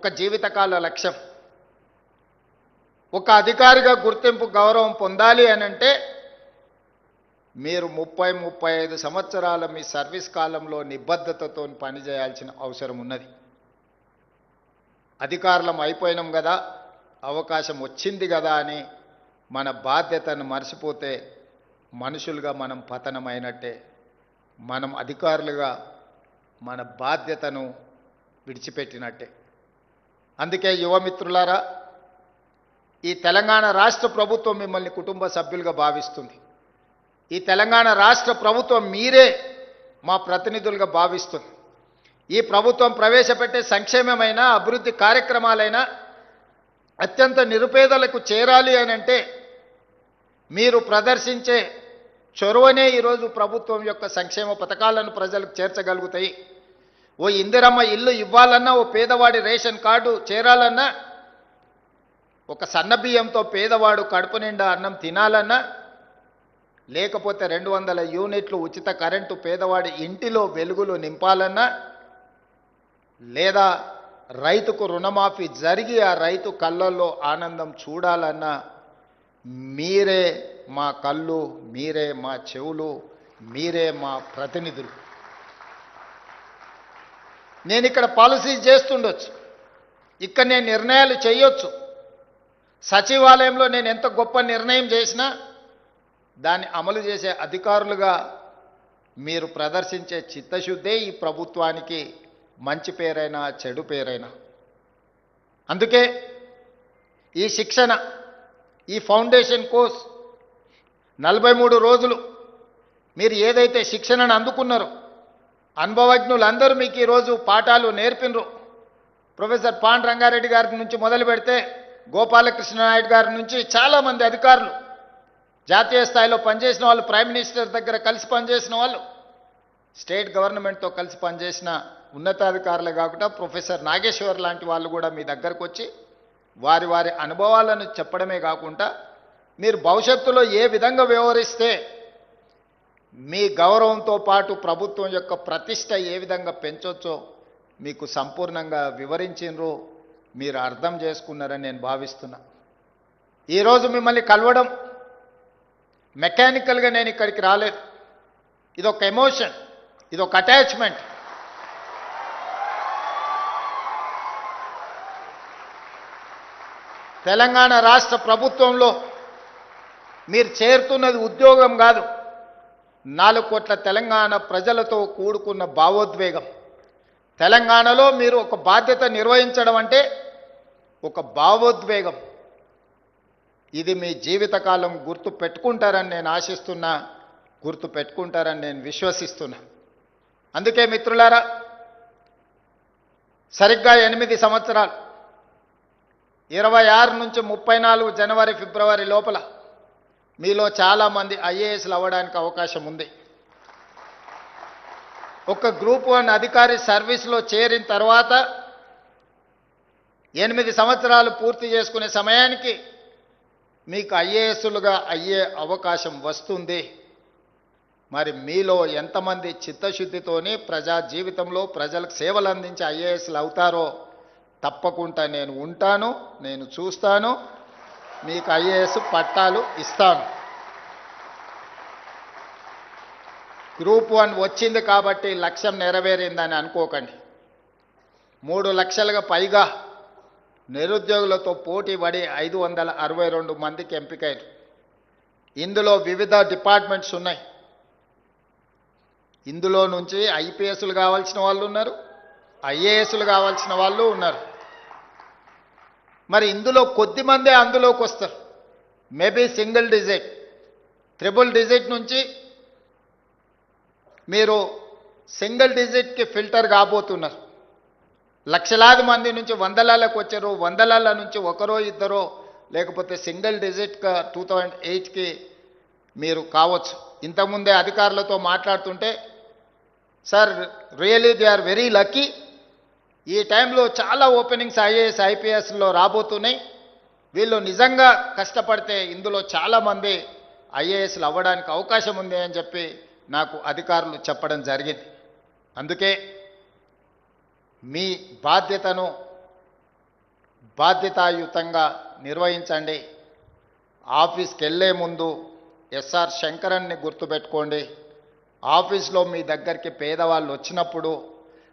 ఒక జీవితకాల లక్ష్యం. ఒక అధికారిగా గుర్తింపు గౌరవం పొందాలి అనంటే మీరు 30-35 సంవత్సరాల మీ సర్వీస్ కాలంలో నిబద్ధతతో పనిచేయాల్సిన అవసరం ఉన్నది. అధికారులం అయిపోయినాం కదా, అవకాశం వచ్చింది కదా అని మన బాధ్యతను మర్చిపోతే మనుషులుగా మనం పతనమైనట్టే. మనం అధికారులుగా మన బాధ్యతను విడిచిపెట్టినట్టే. అందుకే యువమిత్రులారా, ఈ తెలంగాణ రాష్ట్ర ప్రభుత్వం మిమ్మల్ని కుటుంబ సభ్యులుగా భావిస్తుంది. ఈ తెలంగాణ రాష్ట్ర ప్రభుత్వం మీరే మా ప్రతినిధులుగా భావిస్తుంది. ఈ ప్రభుత్వం ప్రవేశపెట్టే సంక్షేమమైన అభివృద్ధి కార్యక్రమాలైనా అత్యంత నిరుపేదలకు చేరాలి అని అంటే మీరు ప్రదర్శించే చొరవనే ఈరోజు ప్రభుత్వం యొక్క సంక్షేమ పథకాలను ప్రజలకు చేర్చగలుగుతాయి. ఓ ఇందిరమ్మ ఇల్లు ఇవ్వాలన్నా, ఓ పేదవాడి రేషన్ కార్డు చేరాలన్నా, ఒక సన్నబియ్యంతో పేదవాడు కడుపు నిండా అన్నం తినాలన్నా, లేకపోతే 200 యూనిట్లు ఉచిత కరెంటు పేదవాడి ఇంటిలో వెలుగులు నింపాలన్నా, లేదా రైతుకు రుణమాఫీ జరిగి ఆ రైతు కళ్ళల్లో ఆనందం చూడాలన్నా మీరే మా కళ్ళు, మీరే మా చెవులు, మీరే మా ప్రతినిధులు. నేను ఇక్కడ పాలసీ చేస్తుండొచ్చు, ఇక్కడ నేను నిర్ణయాలు చేయొచ్చు. సచివాలయంలో నేను ఎంత గొప్ప నిర్ణయం చేసినా దాన్ని అమలు చేసే అధికారులుగా మీరు ప్రదర్శించే చిత్తశుద్ధే ఈ ప్రభుత్వానికి మంచి పేరైనా చెడు పేరైనా. అందుకే ఈ శిక్షణ, ఈ ఫౌండేషన్ కోర్స్ 43 రోజులు మీరు ఏదైతే శిక్షణను అందుకున్నారో, అనుభవజ్ఞులందరూ మీకు ఈరోజు పాఠాలు నేర్పినరు. ప్రొఫెసర్ పాండ్ రంగారెడ్డి గారి నుంచి మొదలు పెడితే గోపాలకృష్ణ నాయుడు గారి నుంచి చాలామంది అధికారులు, జాతీయ స్థాయిలో పనిచేసిన వాళ్ళు, ప్రైమ్ మినిస్టర్ దగ్గర కలిసి పనిచేసిన వాళ్ళు, స్టేట్ గవర్నమెంట్తో కలిసి పనిచేసిన ఉన్నతాధికారులే కాకుండా ప్రొఫెసర్ నాగేశ్వర్ లాంటి వాళ్ళు కూడా మీ దగ్గరకు వచ్చి వారి వారి అనుభవాలను చెప్పడమే కాకుండా మీరు భవిష్యత్తులో ఏ విధంగా వ్యవహరిస్తే మీ గౌరవంతో పాటు ప్రభుత్వం యొక్క ప్రతిష్ట ఏ విధంగా పెంచొచ్చో మీకు సంపూర్ణంగా వివరించినరు, మీరు అర్థం చేసుకున్నారని నేను భావిస్తున్నా. ఈరోజు మిమ్మల్ని కలవడం మెకానికల్గా నేను ఇక్కడికి రాలేదు. ఇదొక ఎమోషన్, ఇదొక అటాచ్మెంట్. తెలంగాణ రాష్ట్ర ప్రభుత్వంలో మీరు చేరుతున్నది ఉద్యోగం కాదు, 4 కోట్ల తెలంగాణ ప్రజలతో కూడుకున్న భావోద్వేగం. తెలంగాణలో మీరు ఒక బాధ్యత నిర్వహించడం అంటే ఒక భావోద్వేగం. ఇది మీ జీవితకాలం గుర్తు పెట్టుకుంటారని నేను ఆశిస్తున్నా, గుర్తు పెట్టుకుంటారని నేను విశ్వసిస్తున్నా. అందుకే మిత్రులారా, సరిగ్గా 8 సంవత్సరాలు 26 నుంచి 34 జనవరి ఫిబ్రవరి లోపల మీలో చాలామంది ఐఏఎస్లు అవ్వడానికి అవకాశం ఉంది. ఒక గ్రూప్ 1 అధికారి సర్వీస్లో చేరిన తర్వాత 8 సంవత్సరాలు పూర్తి చేసుకునే సమయానికి మీకు ఐఏఎస్లుగా అయ్యే అవకాశం వస్తుంది. మరి మీలో ఎంతమంది చిత్తశుద్ధితోని ప్రజా జీవితంలో ప్రజలకు సేవలు అందించి ఐఏఎస్లు అవుతారో తప్పకుండా నేను ఉంటాను, నేను చూస్తాను, మీకు ఐఏఎస్ పట్టాలు ఇస్తాను. గ్రూప్ 1 వచ్చింది కాబట్టి లక్ష్యం నెరవేరిందని అనుకోకండి. 3 లక్షలుగా పైగా నిరుద్యోగులతో పోటీ పడి 562 మందికి ఎంపికయ్యారు. ఇందులో వివిధ డిపార్ట్మెంట్స్ ఉన్నాయి. ఇందులో నుంచి ఐపీఎస్లు కావాల్సిన వాళ్ళు ఉన్నారు, ఐఏఎస్లు కావాల్సిన వాళ్ళు ఉన్నారు. మరి ఇందులో కొద్దిమందే అందులోకి వస్తారు. Maybe single digit, triple digit నుంచి మీరు సింగిల్ డిజిట్కి ఫిల్టర్ కాబోతున్నారు. లక్షలాది మంది నుంచి వందలాలకు వచ్చారు, వందలాల నుంచి ఒకరో ఇద్దరో, లేకపోతే సింగిల్ డిజిట్గా 2008కి మీరు కావచ్చు. ఇంతకుముందే అధికారులతో మాట్లాడుతుంటే, sir really they are very lucky, ఈ టైంలో చాలా ఓపెనింగ్స్ ఐఏఎస్ ఐపీఎస్లో రాబోతున్నాయి, వీళ్ళు నిజంగా కష్టపడితే ఇందులో చాలామంది ఐఏఎస్లు అవ్వడానికి అవకాశం ఉంది అని చెప్పి నాకు అధికారులు చెప్పడం జరిగింది. అందుకే మీ బాధ్యతను బాధ్యతాయుతంగా నిర్వహించండి. ఆఫీస్కి వెళ్ళే ముందు ఎస్ఆర్ శంకరన్ని గుర్తుపెట్టుకోండి. ఆఫీస్లో మీ దగ్గరికి పేదవాళ్ళు వచ్చినప్పుడు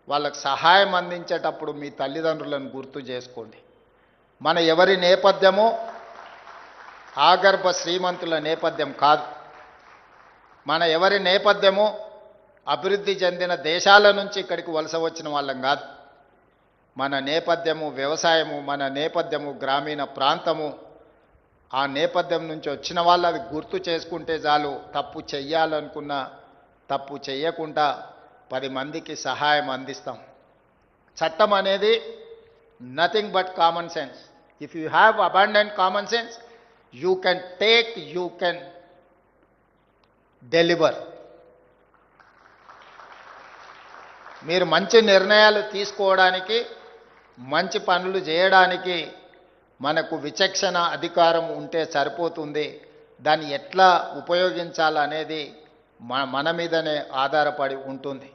వాళ్ళకు సహాయం అందించేటప్పుడు మీ తల్లిదండ్రులను గుర్తు చేసుకోండి. మన ఎవరి నేపథ్యమో ఆగర్భ శ్రీమంతుల నేపథ్యం కాదు. మన ఎవరి నేపథ్యమో అభివృద్ధి చెందిన దేశాల నుంచి ఇక్కడికి వలస వచ్చిన వాళ్ళం కాదు. మన నేపథ్యము వ్యవసాయము, మన నేపథ్యము గ్రామీణ ప్రాంతము. ఆ నేపథ్యం నుంచి వచ్చిన వాళ్ళు అది గుర్తు చేసుకుంటే చాలు. తప్పు చెయ్యాలనుకున్నా తప్పు చెయ్యకుండా 10 మందికి సహాయం అందిస్తాం. చట్టం అనేది nothing but common sense. If you have abundant common sense, you can take, you can deliver. మీరు మంచి నిర్ణయాలు తీసుకోవడానికి, మంచి పనులు చేయడానికి మనకు విచక్షణ అధికారం ఉంటే సరిపోతుంది. దాన్ని ఎట్లా ఉపయోగించాలనేది మన మీదనే ఆధారపడి ఉంటుంది.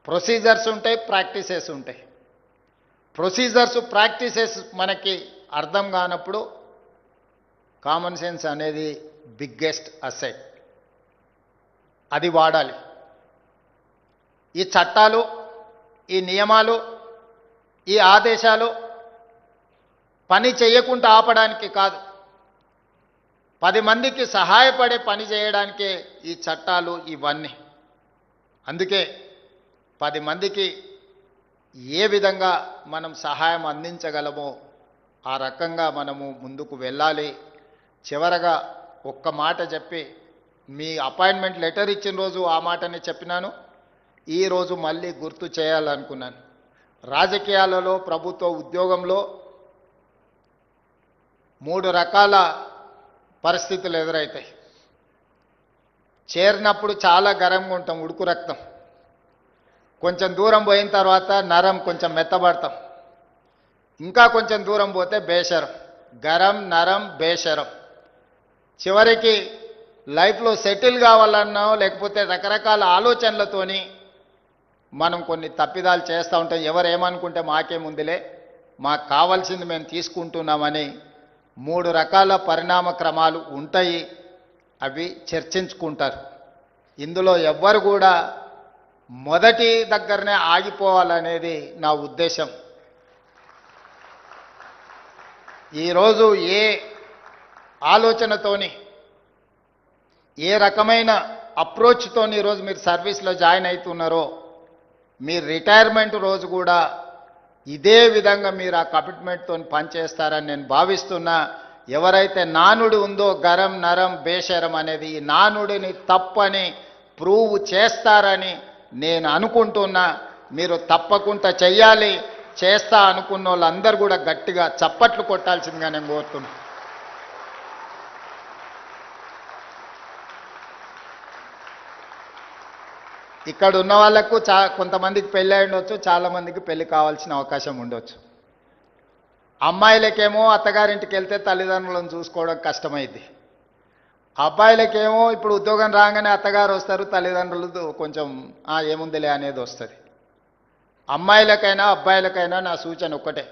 ప్రొసీజర్స్ ఉంటాయి, ప్రాక్టీసెస్ ఉంటాయి. ప్రొసీజర్స్ ప్రాక్టీసెస్ మనకి అర్థం కానప్పుడు కామన్ సెన్స్ అనేది బిగ్గెస్ట్ అసెట్, అది వాడాలి. ఈ చట్టాలు, ఈ నియమాలు, ఈ ఆదేశాలు పని చేయకుండా ఆపడానికి కాదు, 10 మందికి సహాయపడే పని చేయడానికే ఈ చట్టాలు ఇవన్నీ. అందుకే 10 మందికి ఏ విధంగా మనం సహాయం అందించగలమో ఆ రకంగా మనము ముందుకు వెళ్ళాలి. చివరగా ఒక్క మాట చెప్పి, మీ అపాయింట్మెంట్ లెటర్ ఇచ్చిన రోజు ఆ మాటనే చెప్పినాను, ఈరోజు మళ్ళీ గుర్తు చేయాలనుకున్నాను. రాజకీయాలలో, ప్రభుత్వ ఉద్యోగంలో 3 రకాల పరిస్థితులు ఎదురవుతాయి. చేరినప్పుడు చాలా గరంగా ఉంటాం, ఉడుకు రక్తం. కొంచెం దూరం పోయిన తర్వాత నరం, కొంచెం మెత్తబడతాం. ఇంకా కొంచెం దూరం పోతే బేషరం. గరం, నరం, బేషరం. చివరికి లైఫ్లో సెటిల్ కావాలన్నా లేకపోతే రకరకాల ఆలోచనలతోని మనం కొన్ని తప్పిదాలు చేస్తూ ఉంటాం. ఎవరు ఏమనుకుంటే మాకేముందిలే, మాకు కావాల్సింది మేము తీసుకుంటున్నామని 3 రకాల పరిణామ క్రమాలు ఉంటాయి. అవి చర్చించుకుంటారు. ఇందులో ఎవ్వరు కూడా మొదటి దగ్గరనే ఆగిపోవాలనేది నా ఉద్దేశం. ఈరోజు ఏ ఆలోచనతోని, ఏ రకమైన అప్రోచ్తోని ఈరోజు మీరు సర్వీస్లో జాయిన్ అవుతున్నారో, మీ రిటైర్మెంట్ రోజు కూడా ఇదే విధంగా మీరు ఆ కమిట్మెంట్తో పనిచేస్తారని నేను భావిస్తున్నా. ఎవరైతే నానుడి ఉందో గరం, నరం, బేషరం అనేది, ఈ నానుడిని తప్పని ప్రూవ్ చేస్తారని నేను అనుకుంటున్నా. మీరు తప్పకుండా చెయ్యాలి. చేస్తా అనుకున్న వాళ్ళందరూ కూడా గట్టిగా చప్పట్లు కొట్టాల్సిందిగా నేను కోరుతున్నా. ఇక్కడ ఉన్న వాళ్ళకు కొంతమందికి పెళ్ళి అయి ఉండొచ్చు, చాలామందికి పెళ్లి కావాల్సిన అవకాశం ఉండొచ్చు. అమ్మాయిలకేమో అత్తగారింటికి వెళ్తే తల్లిదండ్రులను చూసుకోవడం కష్టమైంది. అబ్బాయిలకేమో ఇప్పుడు ఉద్యోగం రాగానే అత్తగారు వస్తారు, తల్లిదండ్రులు కొంచెం ఏముందిలే అనేది వస్తుంది. అమ్మాయిలకైనా అబ్బాయిలకైనా నా సూచన ఒక్కటే,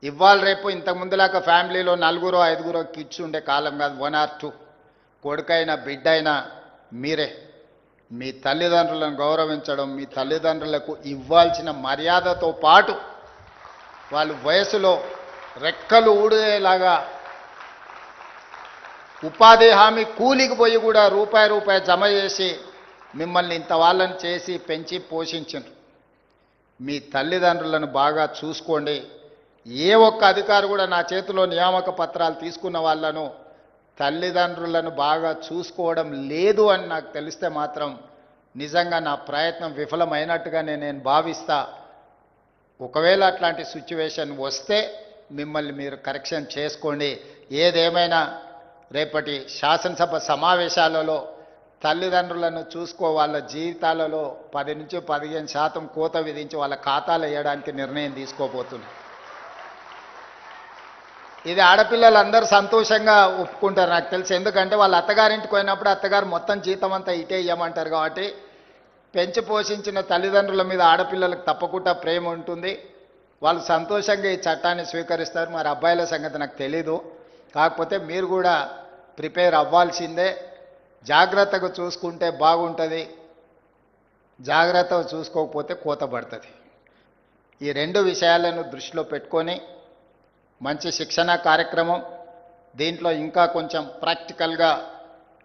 ఇవాళ రేపు ఇంతకుముందులాగా ఫ్యామిలీలో 4-5 కిడ్స్ ఉండే కాలం కాదు. 1 or 2 కొడుకైనా బిడ్డైనా మీరే మీ తల్లిదండ్రులను గౌరవించడం, మీ తల్లిదండ్రులకు ఇవ్వాల్సిన మర్యాదతో పాటు వాళ్ళు వయసులో రెక్కలు ఊడేలాగా ఉపాధి హామీ కూలికి పోయి కూడా రూపాయి జమ చేసి మిమ్మల్ని ఇంత వాళ్ళని చేసి పెంచి పోషించండి. మీ తల్లిదండ్రులను బాగా చూసుకోండి. ఏ ఒక్క అధికారి కూడా నా చేతిలో నియామక పత్రాలు తీసుకున్న వాళ్ళను తల్లిదండ్రులను బాగా చూసుకోవడం లేదు అని నాకు తెలిస్తే మాత్రం నిజంగా నా ప్రయత్నం విఫలమైనట్టుగానే నేను భావిస్తా. ఒకవేళ అట్లాంటి సిచ్యువేషన్ వస్తే మిమ్మల్ని మీరు కరెక్షన్ చేసుకోండి. ఏదేమైనా రేపటి శాసనసభ సమావేశాలలో తల్లిదండ్రులను చూసుకో, వాళ్ళ జీవితాలలో 10 నుంచి 15% కోత విధించి వాళ్ళ ఖాతాలు వేయడానికి నిర్ణయం తీసుకోబోతున్నారు. ఇది ఆడపిల్లలందరూ సంతోషంగా ఒప్పుకుంటారు నాకు తెలిసి. ఎందుకంటే వాళ్ళ అత్తగారింటికి పోయినప్పుడు అత్తగారు మొత్తం జీతం అంతా ఇటే ఇవ్వమంటారు. కాబట్టి పెంచి పోషించిన తల్లిదండ్రుల మీద ఆడపిల్లలకు తప్పకుండా ప్రేమ ఉంటుంది. వాళ్ళు సంతోషంగా ఈ చట్టాన్ని స్వీకరిస్తారు. మరి అబ్బాయిల సంగతి నాకు తెలీదు. కాకపోతే మీరు కూడా ప్రిపేర్ అవ్వాల్సిందే. జాగ్రత్తగా చూసుకుంటే బాగుంటుంది, జాగ్రత్తగా చూసుకోకపోతే కోత పడుతుంది. ఈ రెండు విషయాలను దృష్టిలో పెట్టుకొని మంచి శిక్షణ కార్యక్రమం, దీంట్లో ఇంకా కొంచెం ప్రాక్టికల్గా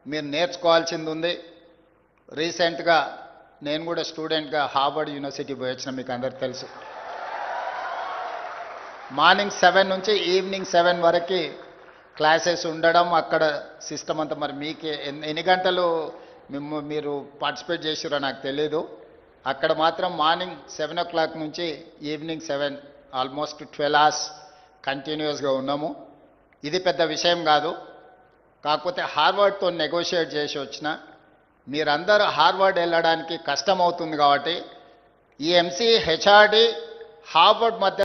మీరు నేర్చుకోవాల్సింది ఉంది. రీసెంట్గా నేను కూడా స్టూడెంట్గా హార్వర్డ్ యూనివర్సిటీ పోయి వచ్చిన, మీకు అందరికి తెలుసు. మార్నింగ్ 7 నుంచి ఈవినింగ్ 7 వరకు క్లాసెస్ ఉండడం, అక్కడ సిస్టమ్ అంతా. మరి మీకు ఎన్ని గంటలు మీరు పార్టిసిపేట్ చేసిరో నాకు తెలీదు. అక్కడ మాత్రం మార్నింగ్ 7 o'clock నుంచి ఈవినింగ్ 7, ఆల్మోస్ట్ 12 hours కంటిన్యూస్గా ఉన్నాము. ఇది పెద్ద విషయం కాదు. కాకపోతే హార్వర్డ్తో నెగోషియేట్ చేసి వచ్చిన మీరందరూ హార్వర్డ్ వెళ్ళడానికి కష్టం అవుతుంది కాబట్టి ఈ ఎంసీ హెచ్ఆర్డి హార్వర్డ్ మధ్య